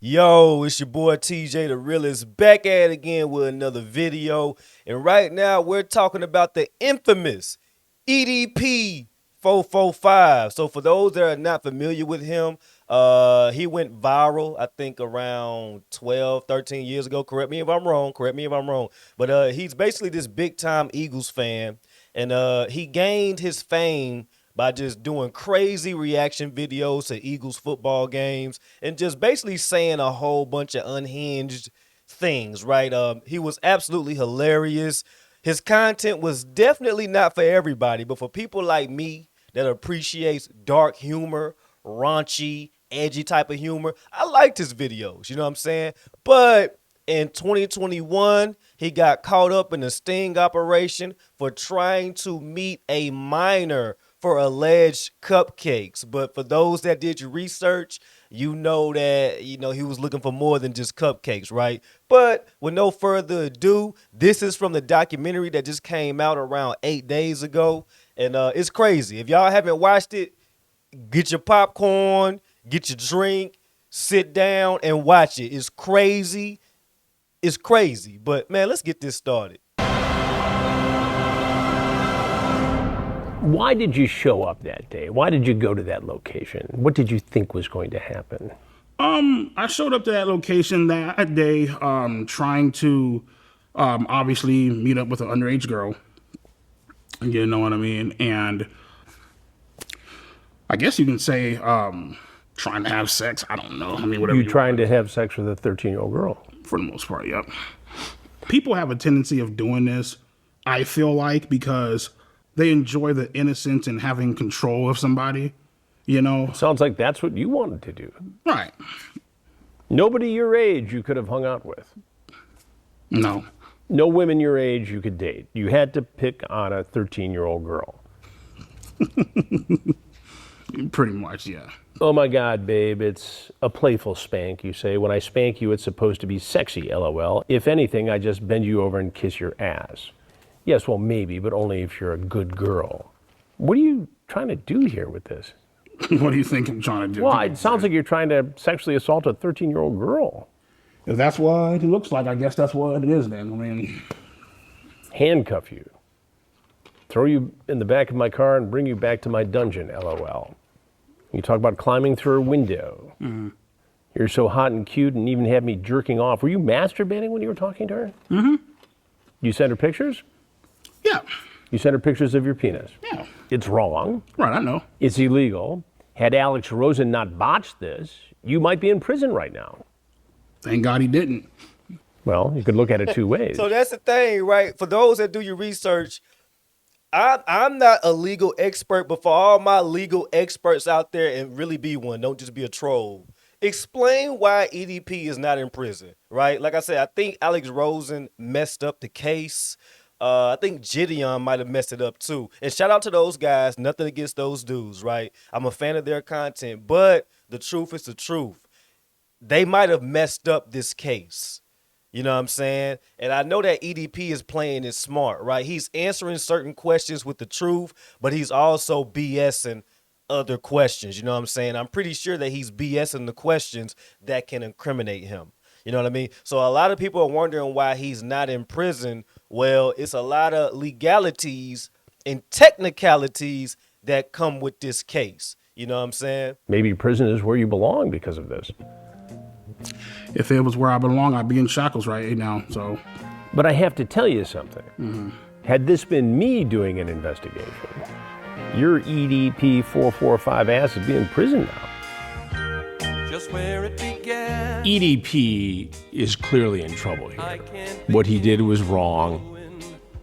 Yo, it's your boy TJ the Realist back at it again with another video. And right now we're talking about the infamous EDP445. So for those that are not familiar with him, he went viral, I think around 12, 13 years ago. Correct me if I'm wrong. But he's basically this big time Eagles fan. And he gained his fame by just doing crazy reaction videos to Eagles football games and just basically saying a whole bunch of unhinged things, right? He was absolutely hilarious. His content was definitely not for everybody, but for people like me that appreciates dark humor, raunchy, edgy type of humor, I liked his videos, you know what I'm saying? But in 2021, he got caught up in a sting operation for trying to meet a minor for alleged cupcakes. But for those that did your research, you know that, he was looking for more than just cupcakes, right? But with no further ado, this is from the documentary that just came out around 8 days ago. And it's crazy. If y'all haven't watched it, get your popcorn, get your drink, sit down and watch it. It's crazy. It's crazy. But man, let's get this started. Why did you show up that day? Why did you go to that location? What did you think was going to happen? I showed up to that location that day, trying to, obviously meet up with an underage girl. You know what I mean? And I guess you can say, trying to have sex. I don't know. I mean, whatever. You trying to have sex with a 13-year-old girl? For the most part, yep. People have a tendency of doing this, I feel like, because they enjoy the innocence and having control of somebody, you know? Sounds like that's what you wanted to do. Right. Nobody your age you could have hung out with. No. No women your age you could date. You had to pick on a 13-year-old girl. Pretty much, yeah. Oh my God, babe, it's a playful spank, you say. When I spank you, it's supposed to be sexy, LOL. If anything, I just bend you over and kiss your ass. Yes, well, maybe, but only if you're a good girl. What are you trying to do here with this? What do you think I'm trying to do? Well, it sounds like you're trying to sexually assault a 13-year-old girl. If that's what it looks like, I guess that's what it is then. I mean... Handcuff you. Throw you in the back of my car and bring you back to my dungeon, LOL. You talk about climbing through a window. Mm-hmm. You're so hot and cute and even had me jerking off. Were you masturbating when you were talking to her? Mm-hmm. You sent her pictures? Yeah. You sent her pictures of your penis? Yeah. It's wrong. Right, I know. It's illegal. Had Alex Rosen not botched this, you might be in prison right now. Thank God he didn't. Well, you could look at it two ways. So that's the thing, right? For those that do your research, I'm not a legal expert, but for all my legal experts out there, and really be one, don't just be a troll, explain why EDP is not in prison, right? Like I said, I think Alex Rosen messed up the case. I think Gideon might have messed it up too. And shout out to those guys. Nothing against those dudes, right? I'm a fan of their content, but the truth is the truth. They might have messed up this case. You know what I'm saying? And I know that EDP is playing it smart, right? He's answering certain questions with the truth, but he's also BSing other questions. You know what I'm saying? I'm pretty sure that he's BSing the questions that can incriminate him. You know what I mean? So a lot of people are wondering why he's not in prison. Well, it's a lot of legalities and technicalities that come with this case. You know what I'm saying? Maybe prison is where you belong because of this. If it was where I belong, I'd be in shackles right now, so. But I have to tell you something. Mm-hmm. Had this been me doing an investigation, your EDP445 ass would be in prison now. Just where it began. EDP is clearly in trouble here. What he did was wrong,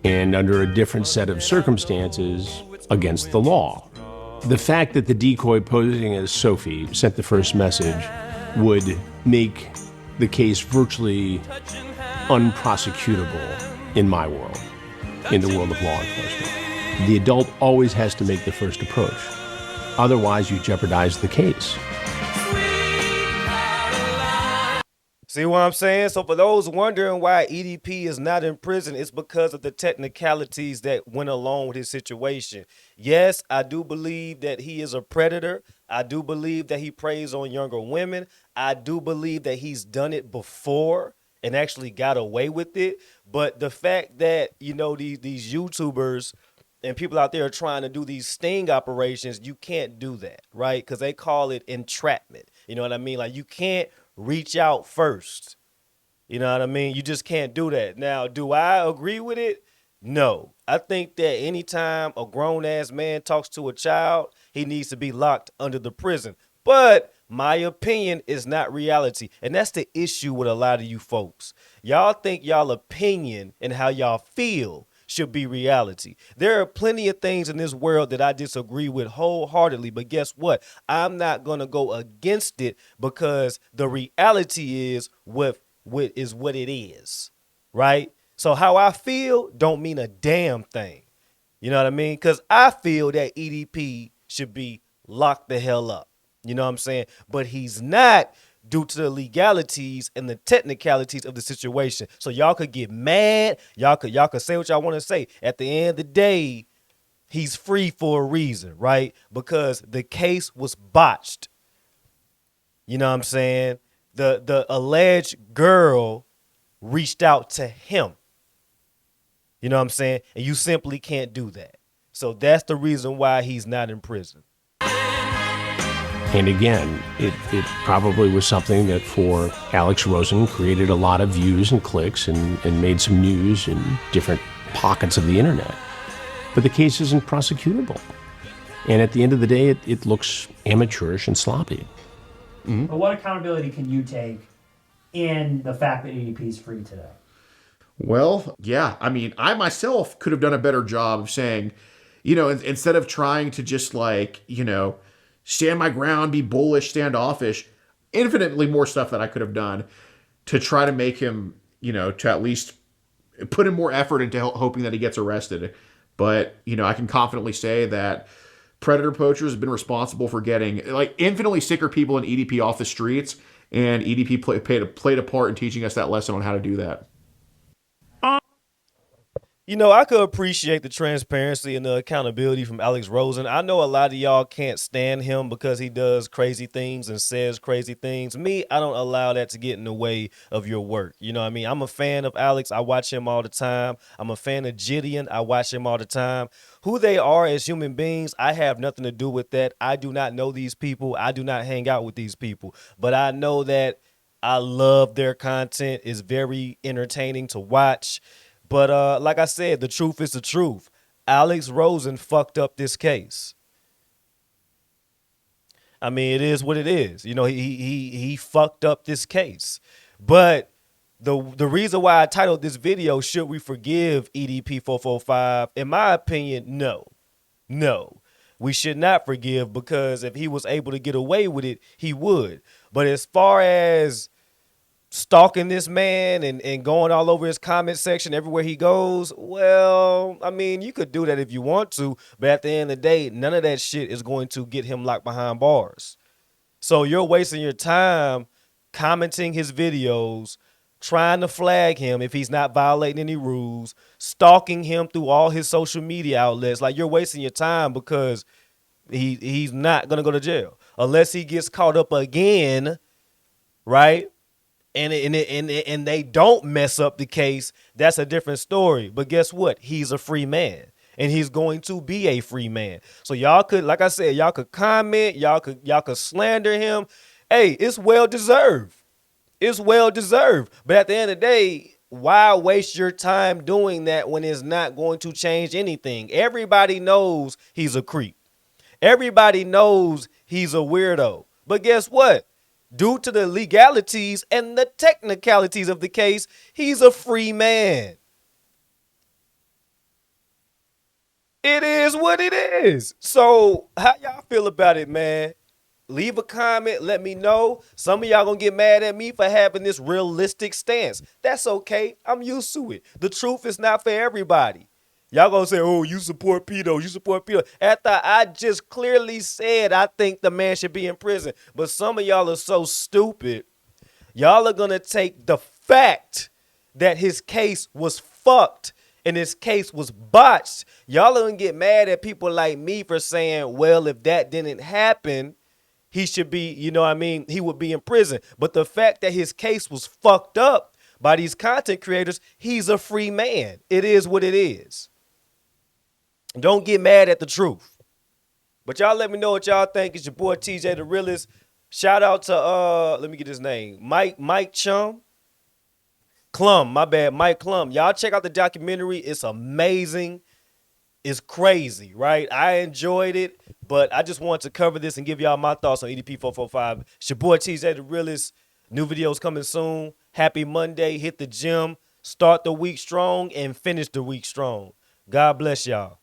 and under a different set of circumstances, against the law. The fact that the decoy posing as Sophie sent the first message would make the case virtually unprosecutable in my world, in the world of law enforcement. The adult always has to make the first approach. Otherwise, you jeopardize the case. See what I'm saying? So for those wondering why EDP is not in prison, it's because of the technicalities that went along with his situation. Yes, I do believe that he is a predator. I do believe that he preys on younger women. I do believe that he's done it before and actually got away with it. But the fact that, these YouTubers and people out there are trying to do these sting operations, you can't do that, right? Because they call it entrapment. You know what I mean? Like, you can't reach out first. You know what I mean? You just can't do that. Now, do I agree with it? No. I think that anytime a grown ass man talks to a child, he needs to be locked under the prison. But my opinion is not reality. And that's the issue with a lot of you folks. Y'all think y'all opinion and how y'all feel should be reality. There are plenty of things in this world that I disagree with wholeheartedly, but guess what? I'm not going to go against it because the reality is what it is, right? So how I feel don't mean a damn thing. You know what I mean? Because I feel that EDP should be locked the hell up. You know what I'm saying? But he's not, due to the legalities and the technicalities of the situation. So y'all could get mad. Y'all could say what y'all want to say. At the end of the day, he's free for a reason, right? Because the case was botched. You know what I'm saying? The alleged girl reached out to him. You know what I'm saying? And you simply can't do that. So that's the reason why he's not in prison. And again, it probably was something that for Alex Rosen created a lot of views and clicks and made some news in different pockets of the internet. But the case isn't prosecutable. And at the end of the day, it looks amateurish and sloppy. Mm-hmm. But what accountability can you take in the fact that EDP is free today? Well, yeah. I mean, I myself could have done a better job of saying, instead of trying to just stand my ground, be bullish, standoffish, infinitely more stuff that I could have done to try to make him, to at least put in more effort into hoping that he gets arrested. But, I can confidently say that predator poachers have been responsible for getting infinitely sicker people in EDP off the streets, and EDP played a part in teaching us that lesson on how to do that. I could appreciate the transparency and the accountability from Alex Rosen. I know a lot of y'all can't stand him because he does crazy things and says crazy things. Me, I don't allow that to get in the way of your work. You know what I mean? I'm a fan of Alex. I watch him all the time. I'm a fan of Gideon. I watch him all the time. Who they are as human beings, I have nothing to do with that. I do not know these people. I do not hang out with these people. But I know that I love their content. It's very entertaining to watch. But like I said, the truth is the truth. Alex Rosen fucked up this case. I mean, it is what it is. He fucked up this case. But the reason why I titled this video, Should We Forgive EDP445? In my opinion, no. No. We should not forgive, because if he was able to get away with it, he would. But as far as stalking this man and going all over his comment section everywhere he goes, well, I mean, you could do that if you want to, but at the end of the day, none of that shit is going to get him locked behind bars. So you're wasting your time commenting his videos, trying to flag him if he's not violating any rules, stalking him through all his social media outlets. Like, you're wasting your time because he's not going to go to jail unless he gets caught up again, right? And they don't mess up the case. That's a different story. But guess what? He's a free man, and he's going to be a free man. So y'all could, like I said, y'all could comment, y'all could slander him. Hey, it's well deserved. It's well deserved. But at the end of the day, why waste your time doing that when it's not going to change anything? Everybody knows he's a creep. Everybody knows he's a weirdo. But guess what? Due to the legalities and the technicalities of the case, he's a free man. It is what it is. So how y'all feel about it, man? Leave a comment. Let me know. Some of y'all gonna get mad at me for having this realistic stance. That's okay. I'm used to it. The truth is not for everybody. Y'all gonna say, oh, you support pedo, you support pedo. After I just clearly said I think the man should be in prison. But some of y'all are so stupid. Y'all are going to take the fact that his case was fucked and his case was botched. Y'all are going to get mad at people like me for saying, well, if that didn't happen, he should be, you know what I mean, he would be in prison. But the fact that his case was fucked up by these content creators, he's a free man. It is what it is. Don't get mad at the truth. But y'all let me know what y'all think. It's your boy TJ the Realist. Shout out to let me get his name. Mike Clum, my bad, Mike Clum. Y'all check out the documentary. It's amazing. It's crazy, right? I enjoyed it, but I just wanted to cover this and give y'all my thoughts on EDP445. It's your boy TJ the Realist. New videos coming soon. Happy Monday. Hit the gym. Start the week strong and finish the week strong. God bless y'all.